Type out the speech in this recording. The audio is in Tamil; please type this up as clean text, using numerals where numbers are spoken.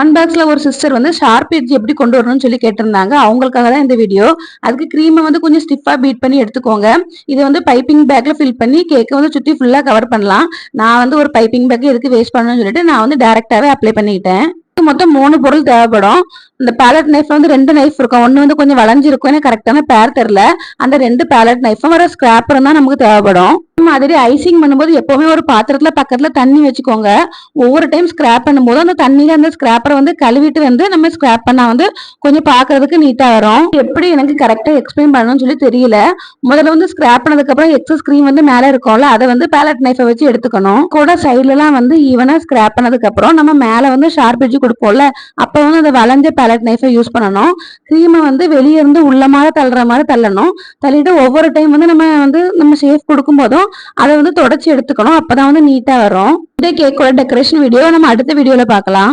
கமெண்ட் பாக்ஸ்ல ஒரு சிஸ்டர் வந்து ஷார்ப் எட்ஜ் எப்படி கொண்டு வரணும்னு சொல்லி கேட்டிருந்தாங்க. அவங்களுக்காக தான் இந்த வீடியோ. அதுக்கு கிரீமை வந்து கொஞ்சம் ஸ்டிஃபா பீட் பண்ணி எடுத்துக்கோங்க. இது வந்து பைப்பிங் பேக்ல ஃபில் பண்ணி கேக்கை வந்து சுத்தி ஃபுல்லா கவர் பண்ணலாம். நான் வந்து ஒரு பைப்பிங் பேக் எதுக்கு வேஸ்ட் பண்ணணும்னு சொல்லிட்டு நான் வந்து டைரக்டாவே அப்ளை பண்ணிக்கிட்டேன். மொத்தம் 3 பொருள் தேவைப்படும். இந்த பேலட் நைஃப்ல வந்து 2 நைஃப் இருக்கும். ஒன்னு வந்து கொஞ்சம் வளைஞ்சிருக்கும். எனக்கு கரெக்டான பேர் தெரியல. அந்த 2 பேலட் நைஃபும் வர ஸ்கிராப்பரும் தான் நமக்கு தேவைப்படும். மாதிரி ஐசிங் பண்ணும்போது எப்பவுமே ஒரு பாத்திரத்துல பக்கத்துல தண்ணி வச்சுக்கோங்க. ஒவ்வொரு டைம் ஸ்கிராப் பண்ணும்போது அந்த தண்ணியில அந்த ஸ்கிராப்பரை வந்து கழுவிட்டு வந்து நம்ம ஸ்கிராப் பண்ணா வந்து கொஞ்சம் பாக்குறதுக்கு நீட்டா வரும். எப்படி எனக்கு கரெக்டா எக்ஸ்பிளைன் பண்ணணும்னு சொல்லி தெரியல. முதல்ல வந்து ஸ்கிராப் பண்ணதுக்கு அப்புறம் எக்ஸஸ் கிரீம் வந்து மேல இருக்கும்ல, அதை வந்து பேலட் நைஃபை வச்சு எடுத்துக்கணும். கூட சைட்ல எல்லாம் வந்து ஈவனா ஸ்கிராப் பண்ணதுக்கு அப்புறம் நம்ம மேல வந்து ஷார்ப் எட்ஜ் கொடுப்போம்ல, அப்ப வந்து அந்த வளைஞ்ச பேலட் நைஃபை யூஸ் பண்ணணும். கிரீமை வந்து வெளியே இருந்து உள்ள மாதிரி தள்ளுற மாதிரி தள்ளணும். தள்ளிட்டு ஒவ்வொரு டைம் வந்து நம்ம ஷேப் கொடுக்கும் போதும் அதை வந்து தொடச்சி எடுத்துக்கணும். அப்பதான் வந்து நீட்டா வரும். இந்த கேக்கோட டெக்கரேஷன் வீடியோ நம்ம அடுத்த வீடியோல பார்க்கலாம்.